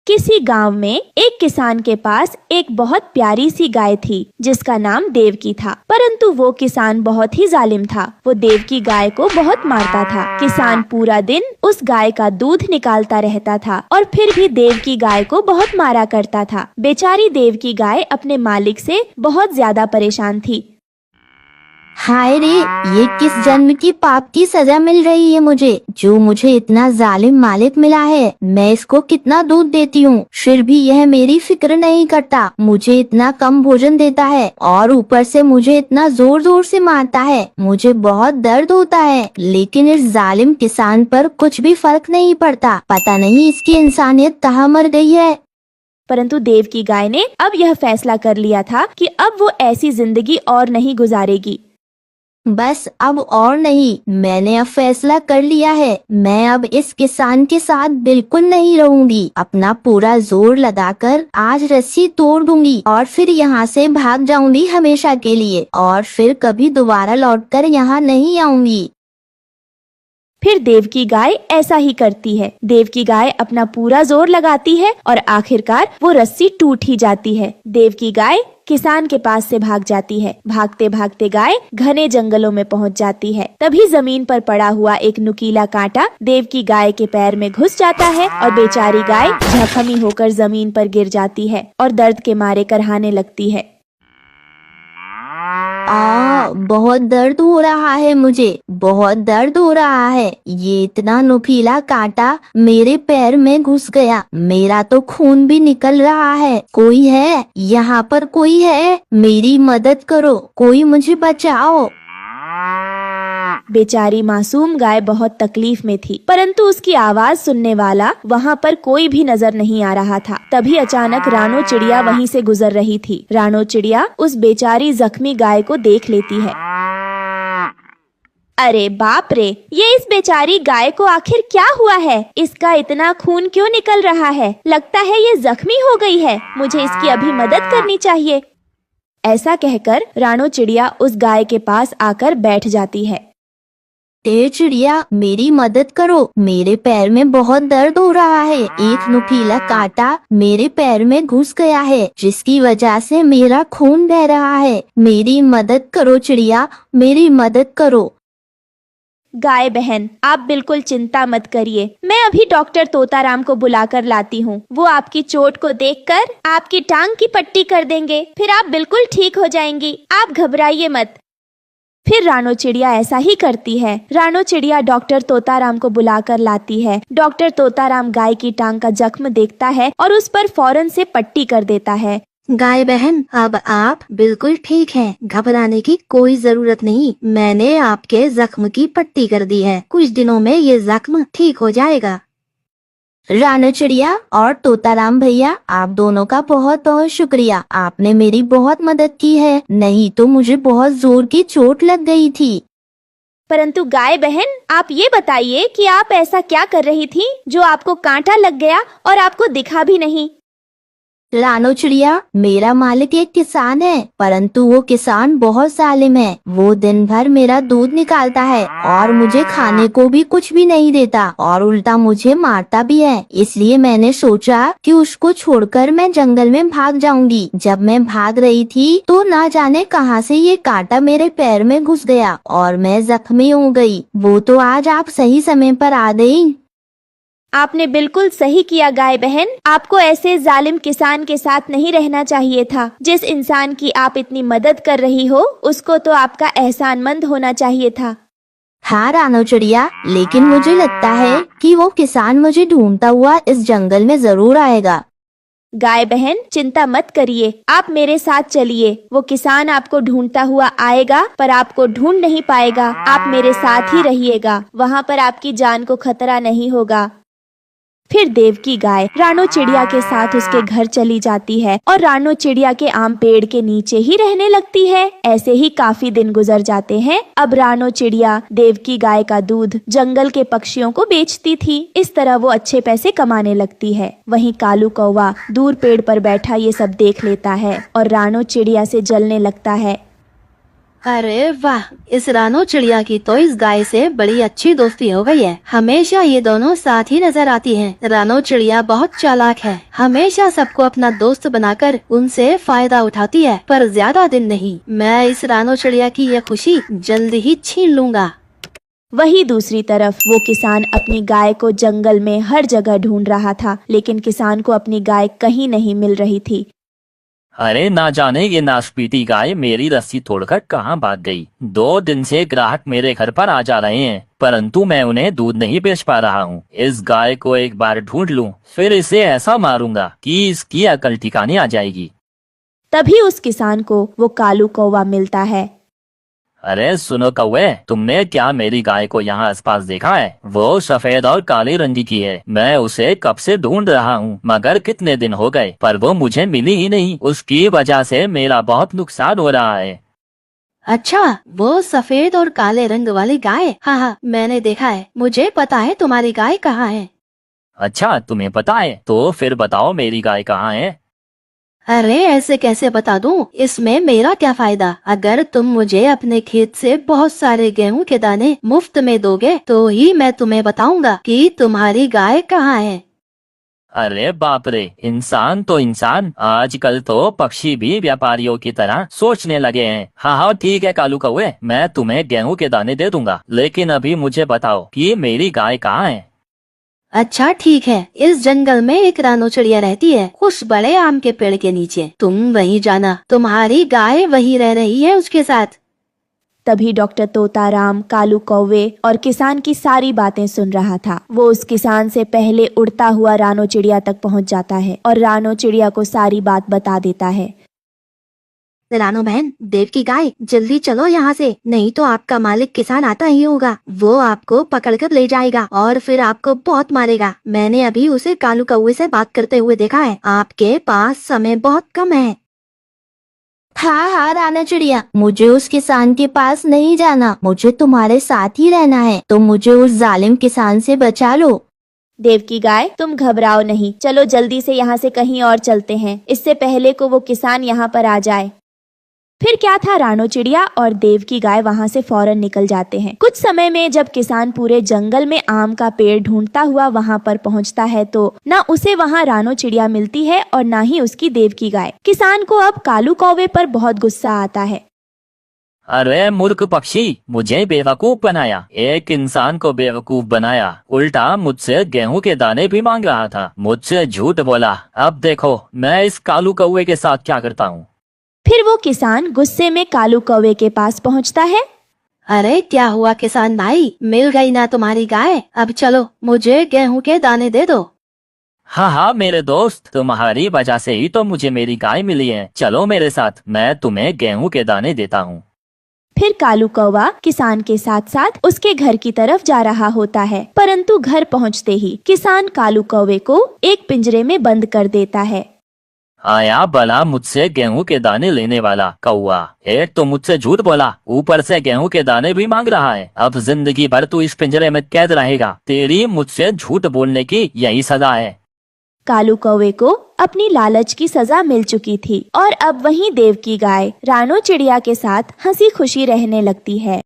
किसी गांव में एक किसान के पास एक बहुत प्यारी सी गाय थी जिसका नाम देवकी था। परंतु वो किसान बहुत ही जालिम था। वो देवकी गाय को बहुत मारता था। किसान पूरा दिन उस गाय का दूध निकालता रहता था और फिर भी देवकी गाय को बहुत मारा करता था। बेचारी देवकी गाय अपने मालिक से बहुत ज्यादा परेशान थी। हाय रे, ये किस जन्म की पाप की सजा मिल रही है मुझे, जो मुझे इतना जालिम मालिक मिला है। मैं इसको कितना दूध देती हूँ, फिर भी यह मेरी फिक्र नहीं करता। मुझे इतना कम भोजन देता है और ऊपर से मुझे इतना जोर जोर से मारता है। मुझे बहुत दर्द होता है, लेकिन इस जालिम किसान पर कुछ भी फर्क नहीं पड़ता। पता नहीं इसकी इंसानियत कहाँ मर गई है। परंतु देवकी गाय ने अब यह फैसला कर लिया था कि अब वो ऐसी जिंदगी और नहीं गुजारेगी। बस अब और नहीं, मैंने अब फैसला कर लिया है। मैं अब इस किसान के साथ बिल्कुल नहीं रहूंगी। अपना पूरा जोर लगाकर आज रस्सी तोड़ दूंगी और फिर यहाँ से भाग जाऊंगी हमेशा के लिए, और फिर कभी दोबारा लौटकर यहाँ नहीं आऊंगी। फिर देवकी गाय ऐसा ही करती है। देवकी गाय अपना पूरा जोर लगाती है और आखिरकार वो रस्सी टूट ही जाती है। देवकी गाय किसान के पास से भाग जाती है। भागते भागते गाय घने जंगलों में पहुंच जाती है। तभी जमीन पर पड़ा हुआ एक नुकीला कांटा देवकी गाय के पैर में घुस जाता है और बेचारी गाय जख्मी होकर जमीन पर गिर जाती है और दर्द के मारे करहाने लगती है। बहुत दर्द हो रहा है, मुझे बहुत दर्द हो रहा है। ये इतना नुकीला कांटा मेरे पैर में घुस गया, मेरा तो खून भी निकल रहा है। कोई है यहाँ पर, कोई है? मेरी मदद करो, कोई मुझे बचाओ। बेचारी मासूम गाय बहुत तकलीफ में थी, परंतु उसकी आवाज सुनने वाला वहाँ पर कोई भी नजर नहीं आ रहा था। तभी अचानक रानो चिड़िया वहीं से गुजर रही थी। रानो चिड़िया उस बेचारी जख्मी गाय को देख लेती है। अरे बाप रे, ये इस बेचारी गाय को आखिर क्या हुआ है? इसका इतना खून क्यों निकल रहा है? लगता है ये जख्मी हो गई है। मुझे इसकी अभी मदद करनी चाहिए। ऐसा कहकर रानो चिड़िया उस गाय के पास आकर बैठ जाती है। ए चिड़िया, मेरी मदद करो, मेरे पैर में बहुत दर्द हो रहा है। एक नुकीला कांटा मेरे पैर में घुस गया है, जिसकी वजह से मेरा खून बह रहा है। मेरी मदद करो चिड़िया, मेरी मदद करो। गाय बहन, आप बिल्कुल चिंता मत करिए। मैं अभी डॉक्टर तोताराम को बुलाकर लाती हूँ। वो आपकी चोट को देखकर आपकी टांग की पट्टी कर देंगे, फिर आप बिल्कुल ठीक हो जाएंगी। आप घबराइए मत। फिर रानो चिड़िया ऐसा ही करती है। रानो चिड़िया डॉक्टर तोताराम को बुलाकर लाती है। डॉक्टर तोताराम गाय की टांग का जख्म देखता है और उस पर फौरन से पट्टी कर देता है। गाय बहन, अब आप बिल्कुल ठीक हैं। घबराने की कोई जरूरत नहीं। मैंने आपके जख्म की पट्टी कर दी है। कुछ दिनों में ये जख्म ठीक हो जाएगा। रानो चिड़िया और तोताराम भैया, आप दोनों का बहुत बहुत शुक्रिया। आपने मेरी बहुत मदद की है, नहीं तो मुझे बहुत जोर की चोट लग गई थी। परंतु गाय बहन, आप ये बताइए कि आप ऐसा क्या कर रही थी जो आपको कांटा लग गया और आपको दिखा भी नहीं? रानो चिड़िया, मेरा मालिक एक किसान है, परंतु वो किसान बहुत जालिम है। वो दिन भर मेरा दूध निकालता है और मुझे खाने को भी कुछ भी नहीं देता और उल्टा मुझे मारता भी है। इसलिए मैंने सोचा कि उसको छोड़कर मैं जंगल में भाग जाऊंगी। जब मैं भाग रही थी तो ना जाने कहां से ये कांटा मेरे पैर में घुस गया और मैं जख्मी हो गई। वो तो आज आप सही समय पर आ गई। आपने बिल्कुल सही किया गाय बहन। आपको ऐसे जालिम किसान के साथ नहीं रहना चाहिए था। जिस इंसान की आप इतनी मदद कर रही हो, उसको तो आपका एहसानमंद होना चाहिए था। हाँ रानो चिड़िया, लेकिन मुझे लगता है कि वो किसान मुझे ढूंढता हुआ इस जंगल में जरूर आएगा। गाय बहन, चिंता मत करिए, आप मेरे साथ चलिए। वो किसान आपको ढूंढता हुआ आएगा, पर आपको ढूंढ नहीं पाएगा। आप मेरे साथ ही रहिएगा, वहाँ पर आपकी जान को खतरा नहीं होगा। फिर देवकी गाय रानो चिड़िया के साथ उसके घर चली जाती है और रानो चिड़िया के आम पेड़ के नीचे ही रहने लगती है। ऐसे ही काफी दिन गुजर जाते हैं। अब रानो चिड़िया देवकी गाय का दूध जंगल के पक्षियों को बेचती थी। इस तरह वो अच्छे पैसे कमाने लगती है। वहीं कालू कौवा दूर पेड़ पर बैठा ये सब देख लेता है और रानो चिड़िया से जलने लगता है। अरे वाह, इस रानो चिड़िया की तो इस गाय से बड़ी अच्छी दोस्ती हो गई है। हमेशा ये दोनों साथ ही नजर आती हैं। रानो चिड़िया बहुत चालाक है, हमेशा सबको अपना दोस्त बनाकर उनसे फायदा उठाती है, पर ज्यादा दिन नहीं। मैं इस रानो चिड़िया की ये खुशी जल्दी ही छीन लूंगा। वहीं दूसरी तरफ वो किसान अपनी गाय को जंगल में हर जगह ढूंढ रहा था, लेकिन किसान को अपनी गाय कहीं नहीं मिल रही थी। अरे ना जाने ये नाशपीती गाय मेरी रस्सी तोड़कर कहाँ भाग गई। 2 दिन से ग्राहक मेरे घर पर आ जा रहे हैं, परंतु मैं उन्हें दूध नहीं बेच पा रहा हूँ। इस गाय को एक बार ढूंढ लूं, फिर इसे ऐसा मारूंगा कि इसकी अकल ठिकाने आ जाएगी। तभी उस किसान को वो कालू कौवा मिलता है। अरे सुनो कौवे, तुमने क्या मेरी गाय को यहाँ आसपास देखा है? वो सफेद और काले रंग की है। मैं उसे कब से ढूंढ रहा हूँ, मगर कितने दिन हो गए, पर वो मुझे मिली ही नहीं। उसकी वजह से मेरा बहुत नुकसान हो रहा है। अच्छा, वो सफेद और काले रंग वाली गाय? हाँ, मैंने देखा है। मुझे पता है तुम्हारी गाय कहाँ है। अच्छा, तुम्हें पता है? तो फिर बताओ मेरी गाय कहाँ है? अरे ऐसे कैसे बता दूं? इसमें मेरा क्या फायदा? अगर तुम मुझे अपने खेत से बहुत सारे गेहूं के दाने मुफ्त में दोगे तो ही मैं तुम्हें बताऊंगा कि तुम्हारी गाय कहाँ है। अरे बाप रे, इंसान तो इंसान, आजकल तो पक्षी भी व्यापारियों की तरह सोचने लगे हैं। हाँ हाँ ठीक है कालू कौवे, मैं तुम्हें गेहूं के दाने दे दूंगा, लेकिन अभी मुझे बताओ कि मेरी गाय कहाँ है। अच्छा ठीक है, इस जंगल में एक रानो चिड़िया रहती है, उस बड़े आम के पेड़ के नीचे। तुम वहीं जाना, तुम्हारी गाय वहीं रह रही है उसके साथ। तभी डॉक्टर तोताराम कालू कौवे और किसान की सारी बातें सुन रहा था। वो उस किसान से पहले उड़ता हुआ रानो चिड़िया तक पहुंच जाता है और रानो चिड़िया को सारी बात बता देता है। रानो बहन, देव की गाय, जल्दी चलो यहाँ से, नहीं तो आपका मालिक किसान आता ही होगा। वो आपको पकड़कर ले जाएगा और फिर आपको बहुत मारेगा। मैंने अभी उसे कालू कौवे से बात करते हुए देखा है। आपके पास समय बहुत कम है। हाँ, राना चिड़िया, मुझे उस किसान के पास नहीं जाना, मुझे तुम्हारे साथ ही रहना है। तो मुझे उस जालिम किसान से बचा लो। देव की गाय, तुम घबराओ नहीं, चलो जल्दी से यहाँ से कहीं और चलते हैं, इससे पहले को वो किसान यहाँ पर आ जाए। फिर क्या था, रानो चिड़िया और देव की गाय वहां से फौरन निकल जाते हैं। कुछ समय में जब किसान पूरे जंगल में आम का पेड़ ढूंढता हुआ वहां पर पहुंचता है तो ना उसे वहां रानो चिड़िया मिलती है और ना ही उसकी देव की गाय। किसान को अब कालू कौवे पर बहुत गुस्सा आता है। अरे मूर्ख पक्षी, मुझे बेवकूफ बनाया, एक इंसान को बेवकूफ बनाया, उल्टा मुझसे गेहूं के दाने भी मांग रहा था, मुझसे झूठ बोला। अब देखो मैं इस कालू कौवे के साथ क्या करता हूँ। फिर वो किसान गुस्से में कालू कौवे के पास पहुंचता है। अरे क्या हुआ किसान भाई, मिल गई ना तुम्हारी गाय? अब चलो, मुझे गेहूं के दाने दे दो। हाँ हाँ मेरे दोस्त, तुम्हारी वजह से ही तो मुझे मेरी गाय मिली है। चलो मेरे साथ, मैं तुम्हें गेहूं के दाने देता हूँ। फिर कालू कौवा किसान के साथ साथ उसके घर की तरफ जा रहा होता है, परंतु घर पहुँचते ही किसान कालू कौवे को एक पिंजरे में बंद कर देता है। आया भला मुझसे गेहूं के दाने लेने वाला कौवा, एक तो मुझसे झूठ बोला, ऊपर से गेहूं के दाने भी मांग रहा है। अब जिंदगी भर तू इस पिंजरे में कैद रहेगा। तेरी मुझसे झूठ बोलने की यही सजा है। कालू कौवे को अपनी लालच की सजा मिल चुकी थी और अब वहीं देव की गाय रानो चिड़िया के साथ हंसी खुशी रहने लगती है।